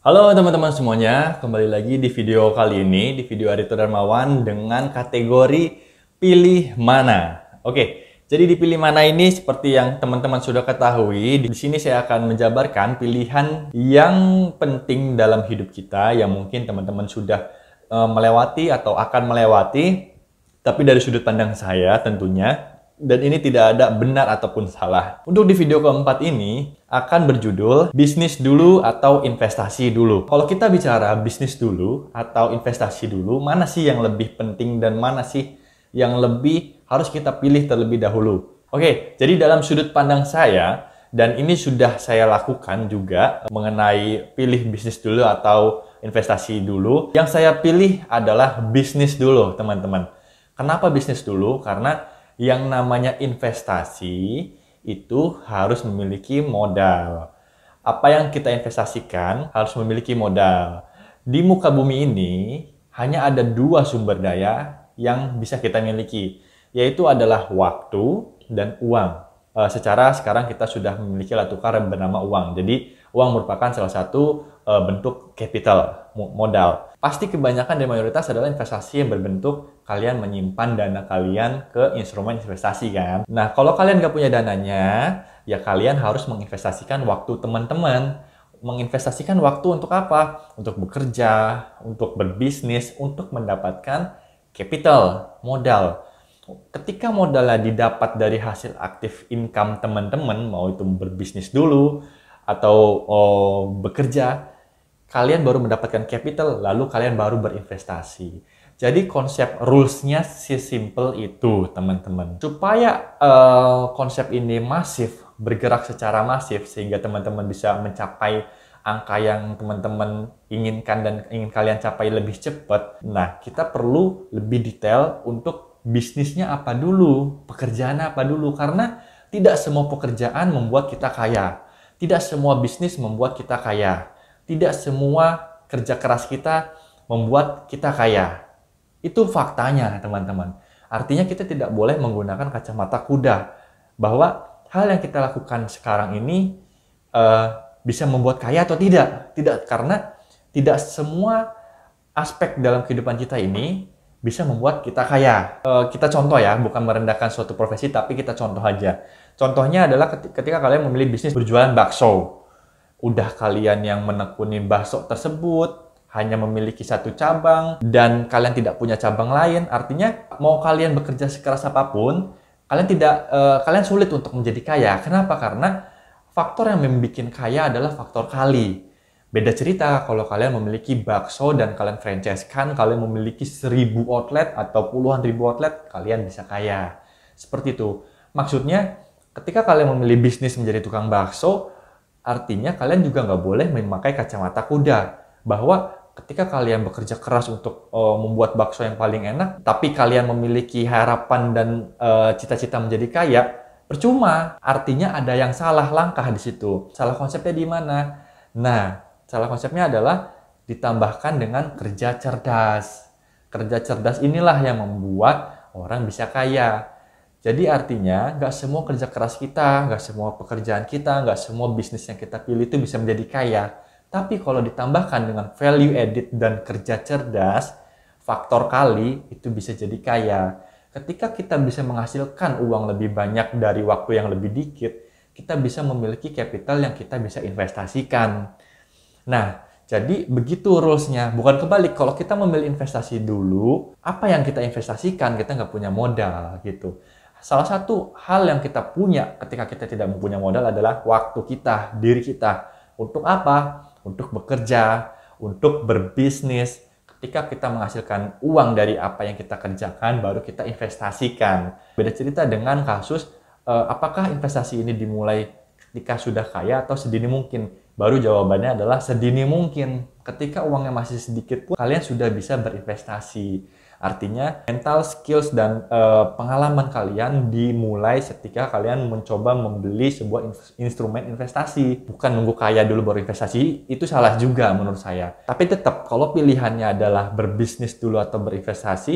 Halo teman-teman semuanya, kembali lagi di video kali ini, di video Arito Darmawan dengan kategori pilih mana. Oke, jadi di pilih mana ini seperti yang teman-teman sudah ketahui, di sini saya akan menjabarkan pilihan yang penting dalam hidup kita yang mungkin teman-teman sudah melewati atau akan melewati, tapi dari sudut pandang saya tentunya. Dan ini tidak ada benar ataupun salah. Untuk di video keempat ini akan berjudul bisnis dulu atau investasi dulu. Kalau kita bicara bisnis dulu atau investasi dulu, mana sih yang lebih penting dan mana sih yang lebih harus kita pilih terlebih dahulu? Oke, jadi dalam sudut pandang saya, dan ini sudah saya lakukan juga mengenai pilih bisnis dulu atau investasi dulu, yang saya pilih adalah bisnis dulu, teman-teman. Kenapa bisnis dulu? Karena yang namanya investasi itu harus memiliki modal. Apa yang kita investasikan harus memiliki modal. Di muka bumi ini hanya ada dua sumber daya yang bisa kita miliki, yaitu adalah waktu dan uang. Secara sekarang kita sudah memiliki alat tukar yang bernama uang. Jadi uang merupakan salah satu bentuk capital, modal. Pasti kebanyakan dan mayoritas adalah investasi yang berbentuk kalian menyimpan dana kalian ke instrumen investasi kan. Nah, kalau kalian nggak punya dananya, ya kalian harus menginvestasikan waktu teman-teman. Menginvestasikan waktu untuk apa? Untuk bekerja, untuk berbisnis, untuk mendapatkan capital, modal. Ketika modalnya didapat dari hasil aktif income teman-teman, mau itu berbisnis dulu atau bekerja, kalian baru mendapatkan capital, lalu kalian baru berinvestasi. Jadi konsep rules-nya sesimpel itu, teman-teman. Supaya konsep ini masif, bergerak secara masif, sehingga teman-teman bisa mencapai angka yang teman-teman inginkan dan ingin kalian capai lebih cepat. Nah, kita perlu lebih detail untuk bisnisnya apa dulu, pekerjaan apa dulu. Karena tidak semua pekerjaan membuat kita kaya. Tidak semua bisnis membuat kita kaya. Tidak semua kerja keras kita membuat kita kaya. Itu faktanya, teman-teman. Artinya kita tidak boleh menggunakan kacamata kuda. Bahwa hal yang kita lakukan sekarang ini bisa membuat kaya atau tidak. Tidak, karena tidak semua aspek dalam kehidupan kita ini bisa membuat kita kaya. Kita contoh ya, bukan merendahkan suatu profesi, tapi kita contoh aja. Contohnya adalah ketika kalian memilih bisnis berjualan bakso. Udah kalian yang menekuni bakso tersebut, hanya memiliki satu cabang, dan kalian tidak punya cabang lain, artinya mau kalian bekerja sekeras apapun, kalian sulit untuk menjadi kaya. Kenapa? Karena faktor yang membuat kaya adalah faktor kali. Beda cerita kalau kalian memiliki bakso dan kalian franchise-kan, kalian memiliki 1000 outlet atau puluhan ribu outlet, kalian bisa kaya. Seperti itu. Maksudnya, ketika kalian memilih bisnis menjadi tukang bakso, artinya kalian juga nggak boleh memakai kacamata kuda. Bahwa ketika kalian bekerja keras untuk membuat bakso yang paling enak, tapi kalian memiliki harapan dan cita-cita menjadi kaya, percuma. Artinya ada yang salah langkah di situ. Salah konsepnya di mana? Nah, salah konsepnya adalah ditambahkan dengan kerja cerdas. Kerja cerdas inilah yang membuat orang bisa kaya. Jadi artinya nggak semua kerja keras kita, nggak semua pekerjaan kita, nggak semua bisnis yang kita pilih itu bisa menjadi kaya. Tapi kalau ditambahkan dengan value added dan kerja cerdas, faktor kali itu bisa jadi kaya. Ketika kita bisa menghasilkan uang lebih banyak dari waktu yang lebih dikit, kita bisa memiliki capital yang kita bisa investasikan. Nah, jadi begitu rules-nya. Bukan kebalik, kalau kita memilih investasi dulu, apa yang kita investasikan, kita nggak punya modal gitu. Salah satu hal yang kita punya ketika kita tidak mempunyai modal adalah waktu kita, diri kita. Untuk apa? Untuk bekerja, untuk berbisnis. Ketika kita menghasilkan uang dari apa yang kita kerjakan, baru kita investasikan. Beda cerita dengan kasus, apakah investasi ini dimulai ketika sudah kaya atau sedini mungkin? Baru jawabannya adalah sedini mungkin. Ketika uangnya masih sedikit pun, kalian sudah bisa berinvestasi. Artinya, mental skills dan pengalaman kalian dimulai ketika kalian mencoba membeli sebuah instrumen investasi. Bukan nunggu kaya dulu baru investasi, itu salah juga menurut saya. Tapi tetap, kalau pilihannya adalah berbisnis dulu atau berinvestasi,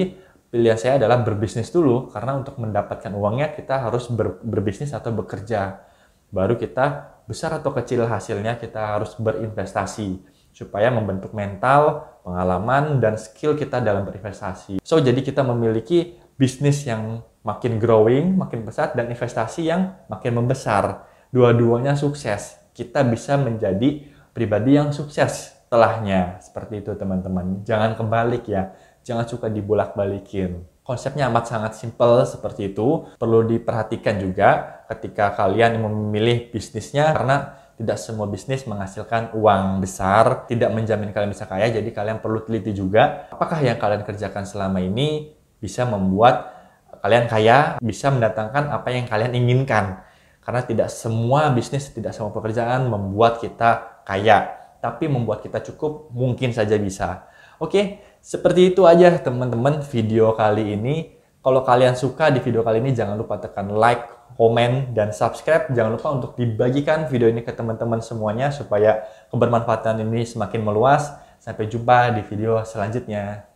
pilihan saya adalah berbisnis dulu. Karena untuk mendapatkan uangnya, kita harus berbisnis atau bekerja. Baru kita besar atau kecil hasilnya kita harus berinvestasi supaya membentuk mental, pengalaman, dan skill kita dalam berinvestasi. So, jadi kita memiliki bisnis yang makin growing, makin pesat, dan investasi yang makin membesar. Dua-duanya sukses. Kita bisa menjadi pribadi yang sukses setelahnya. Seperti itu teman-teman. Jangan kebalik ya. Jangan suka dibolak-balikin. Konsepnya amat sangat simpel seperti itu. Perlu diperhatikan juga ketika kalian memilih bisnisnya, karena tidak semua bisnis menghasilkan uang besar, tidak menjamin kalian bisa kaya, jadi kalian perlu teliti juga apakah yang kalian kerjakan selama ini bisa membuat kalian kaya, bisa mendatangkan apa yang kalian inginkan. Karena tidak semua bisnis, tidak semua pekerjaan membuat kita kaya, tapi membuat kita cukup mungkin saja bisa. Oke, seperti itu aja teman-teman video kali ini. Kalau kalian suka di video kali ini, jangan lupa tekan like, komen, dan subscribe. Jangan lupa untuk dibagikan video ini ke teman-teman semuanya supaya kebermanfaatan ini semakin meluas. Sampai jumpa di video selanjutnya.